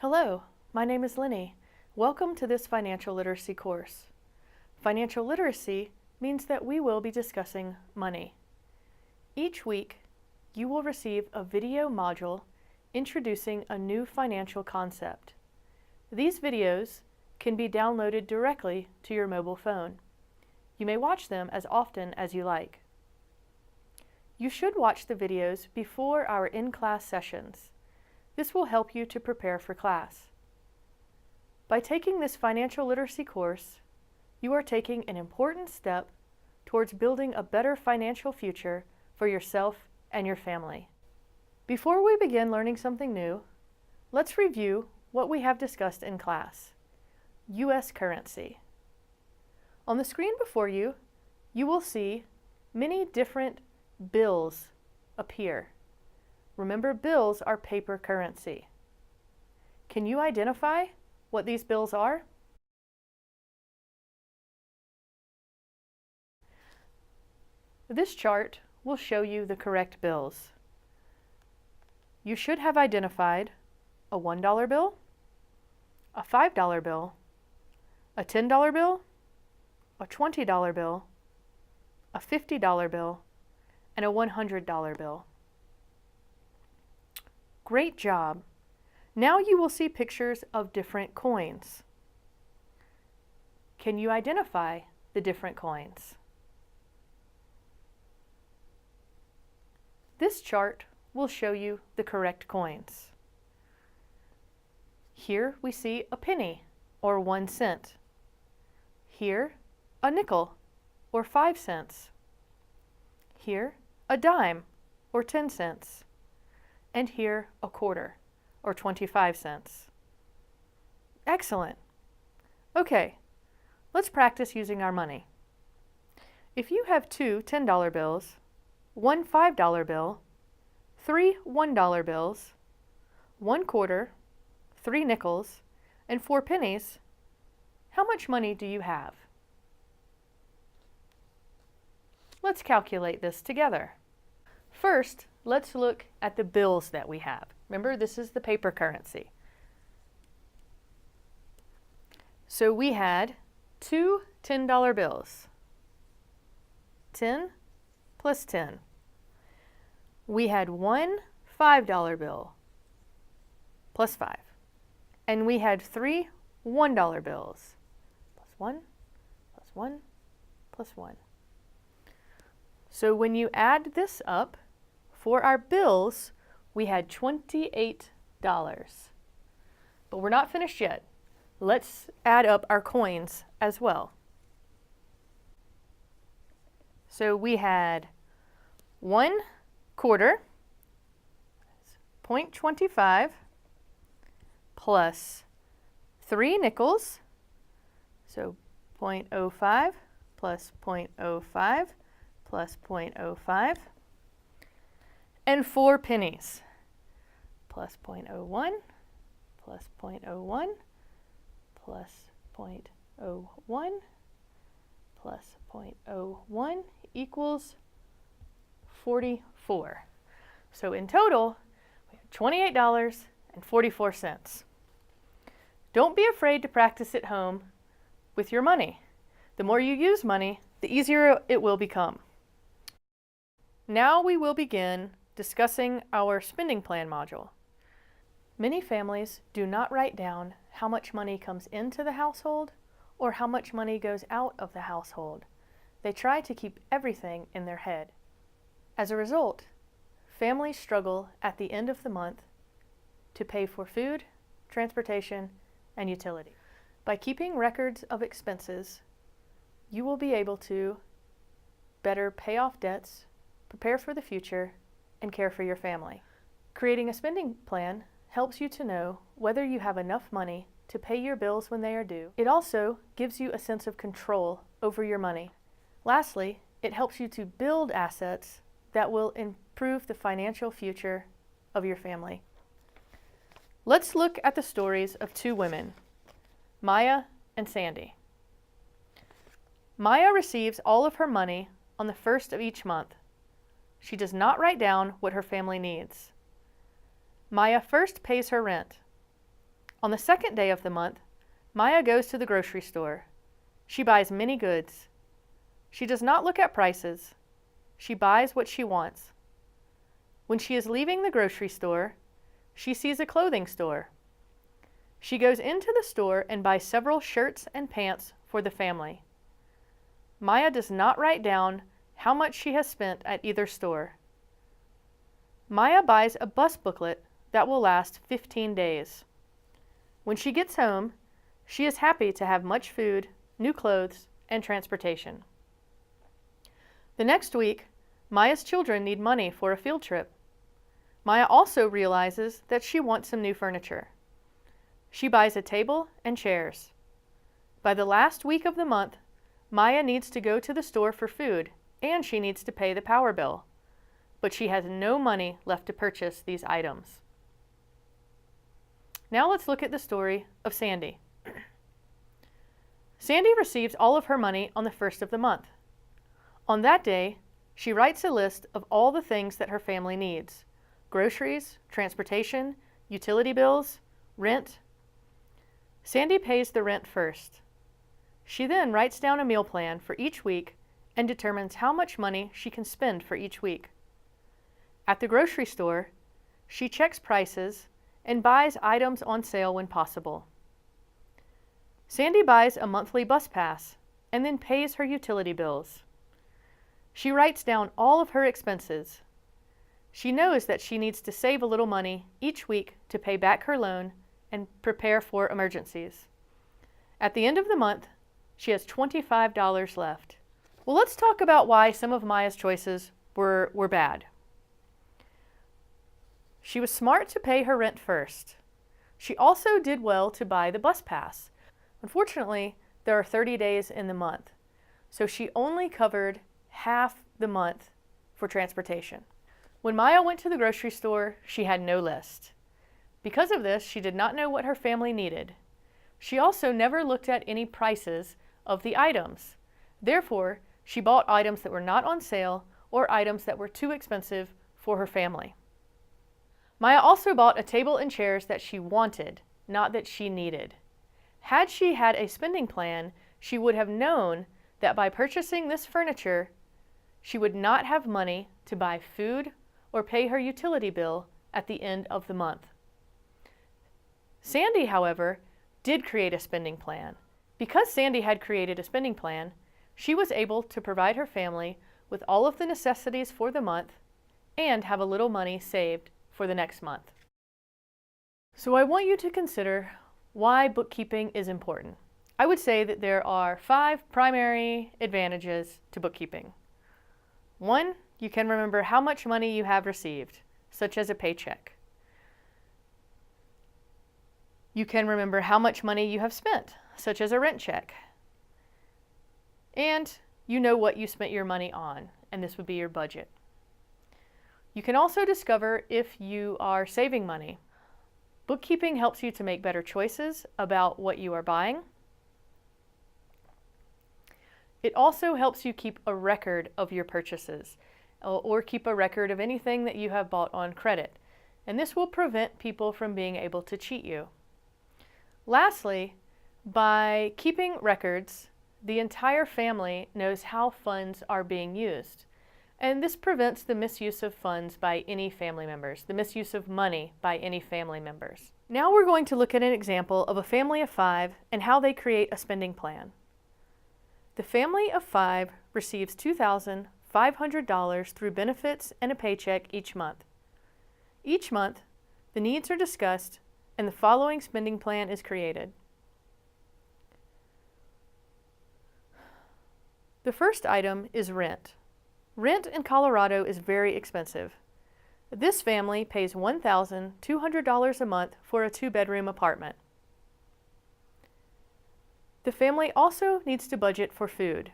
Hello, my name is Lenny. Welcome to this financial literacy course. Financial literacy means that we will be discussing money. Each week, you will receive a video module introducing a new financial concept. These videos can be downloaded directly to your mobile phone. You may watch them as often as you like. You should watch the videos before our in-class sessions. This will help you to prepare for class. By taking this financial literacy course, you are taking an important step towards building a better financial future for yourself and your family. Before we begin learning something new, let's review what we have discussed in class. U.S. currency. On the screen before you, you will see many different bills appear. Remember, bills are paper currency. Can you identify what these bills are? This chart will show you the correct bills. You should have identified a $1 bill, a $5 bill, a $10 bill, a $20 bill, a $50 bill, and a $100 bill. Great job! Now you will see pictures of different coins. Can you identify the different coins? This chart will show you the correct coins. Here we see a penny, or 1 cent. Here, a nickel, or 5 cents. Here, a dime, or 10 cents. And here, a quarter, or 25 cents. Excellent! Okay, let's practice using our money. If you have 2 $10 bills, 1 $5 bill, 3 $1 bills, 1 quarter, 3 nickels, and 4 pennies, how much money do you have? Let's calculate this together. First, let's look at the bills that we have. Remember, this is the paper currency. So we had 2 $10 bills. 10 plus 10. We had 1 $5 bill plus 5. And we had 3 $1 bills plus 1, plus 1, plus 1. So when you add this up, for our bills, we had $28. But we're not finished yet. Let's add up our coins as well. So we had 1 quarter, 0.25, plus 3 nickels, so 0.05 plus 0.05 plus 0.05, and 4 pennies, plus 0.01, plus 0.01, plus 0.01, plus 0.01 equals 44. So in total, we have $28.44. Don't be afraid to practice at home with your money. The more you use money, the easier it will become. Now we will begin discussing our spending plan module. Many families do not write down how much money comes into the household or how much money goes out of the household. They try to keep everything in their head. As a result, families struggle at the end of the month to pay for food, transportation, and utility. By keeping records of expenses, you will be able to better pay off debts, prepare for the future, and care for your family. Creating a spending plan helps you to know whether you have enough money to pay your bills when they are due. It also gives you a sense of control over your money. Lastly, it helps you to build assets that will improve the financial future of your family. Let's look at the stories of 2 women, Maya and Sandy. Maya receives all of her money on the 1st of each month. She does not write down what her family needs. Maya first pays her rent. On the second day of the month, Maya goes to the grocery store. She buys many goods. She does not look at prices. She buys what she wants. When she is leaving the grocery store, she sees a clothing store. She goes into the store and buys several shirts and pants for the family. Maya does not write down how much she has spent at either store. Maya buys a bus booklet that will last 15 days. When she gets home, she is happy to have much food, new clothes, and transportation. The next week, Maya's children need money for a field trip. Maya also realizes that she wants some new furniture. She buys a table and chairs. By the last week of the month, Maya needs to go to the store for food, and she needs to pay the power bill. But she has no money left to purchase these items. Now let's look at the story of Sandy. Sandy receives all of her money on the first of the month. On that day, she writes a list of all the things that her family needs: groceries, transportation, utility bills, rent. Sandy pays the rent first. She then writes down a meal plan for each week and determines how much money she can spend for each week. At the grocery store, she checks prices and buys items on sale when possible. Sandy buys a monthly bus pass and then pays her utility bills. She writes down all of her expenses. She knows that she needs to save a little money each week to pay back her loan and prepare for emergencies. At the end of the month, she has $25 left. Well, let's talk about why some of Maya's choices were bad. She was smart to pay her rent first. She also did well to buy the bus pass. Unfortunately, there are 30 days in the month, so she only covered half the month for transportation. When Maya went to the grocery store, she had no list. Because of this, she did not know what her family needed. She also never looked at any prices of the items. Therefore, she bought items that were not on sale or items that were too expensive for her family. Maya also bought a table and chairs that she wanted, not that she needed. Had she had a spending plan, she would have known that by purchasing this furniture, she would not have money to buy food or pay her utility bill at the end of the month. Sandy, however, did create a spending plan. Because Sandy had created a spending plan, she was able to provide her family with all of the necessities for the month and have a little money saved for the next month. So I want you to consider why bookkeeping is important. I would say that there are 5 primary advantages to bookkeeping. 1, you can remember how much money you have received, such as a paycheck. You can remember how much money you have spent, such as a rent check. And you know what you spent your money on, and this would be your budget. You can also discover if you are saving money. Bookkeeping helps you to make better choices about what you are buying. It also helps you keep a record of your purchases or keep a record of anything that you have bought on credit. And this will prevent people from being able to cheat you. Lastly, by keeping records, the entire family knows how funds are being used. And this prevents the misuse of funds by any family members, the misuse of money by any family members. Now we're going to look at an example of a family of 5 and how they create a spending plan. The family of 5 receives $2,500 through benefits and a paycheck each month. Each month, the needs are discussed and the following spending plan is created. The first item is rent. Rent in Colorado is very expensive. This family pays $1,200 a month for a 2-bedroom apartment. The family also needs to budget for food.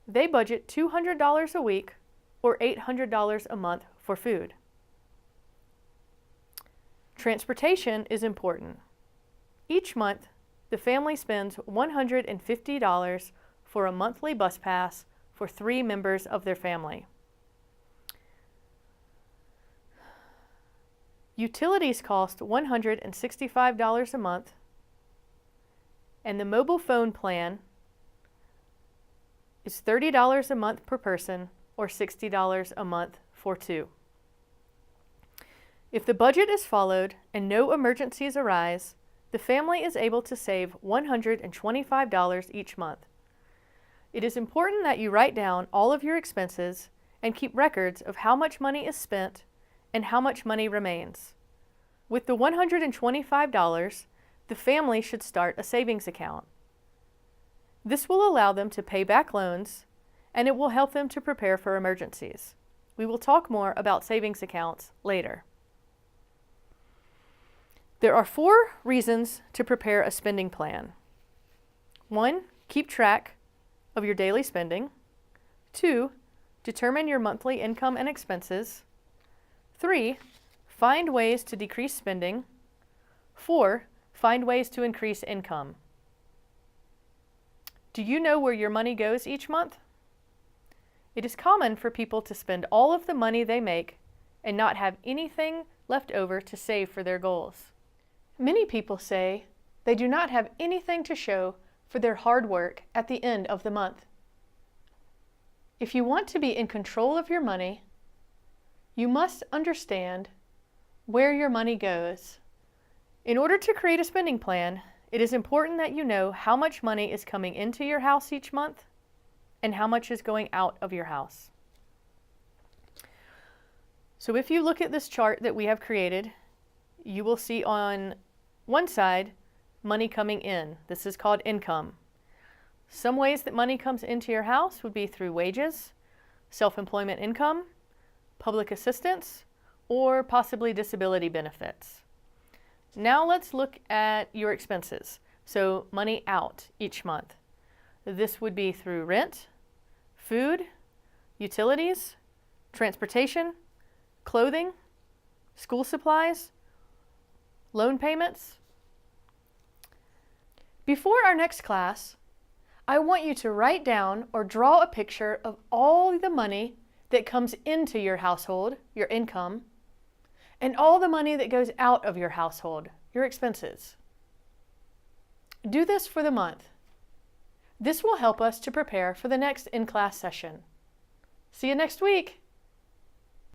They budget $200 a week or $800 a month for food. Transportation is important. Each month, the family spends $150 for a monthly bus pass for 3 members of their family. Utilities cost $165 a month, and the mobile phone plan is $30 a month per person or $60 a month for two. If the budget is followed and no emergencies arise, the family is able to save $125 each month. It is important that you write down all of your expenses and keep records of how much money is spent and how much money remains. With the $125, the family should start a savings account. This will allow them to pay back loans, and it will help them to prepare for emergencies. We will talk more about savings accounts later. There are 4 reasons to prepare a spending plan. 1, keep track of your daily spending. 2, determine your monthly income and expenses. 3, find ways to decrease spending. 4, find ways to increase income. Do you know where your money goes each month? It is common for people to spend all of the money they make and not have anything left over to save for their goals. Many people say they do not have anything to show for their hard work at the end of the month. If you want to be in control of your money, you must understand where your money goes. In order to create a spending plan, it is important that you know how much money is coming into your house each month and how much is going out of your house. So if you look at this chart that we have created, you will see on one side money coming in. This is called income. Some ways that money comes into your house would be through wages, self-employment income, public assistance, or possibly disability benefits. Now let's look at your expenses. So money out each month. This would be through rent, food, utilities, transportation, clothing, school supplies, loan payments. Before our next class, I want you to write down or draw a picture of all the money that comes into your household, your income, and all the money that goes out of your household, your expenses. Do this for the month. This will help us to prepare for the next in-class session. See you next week.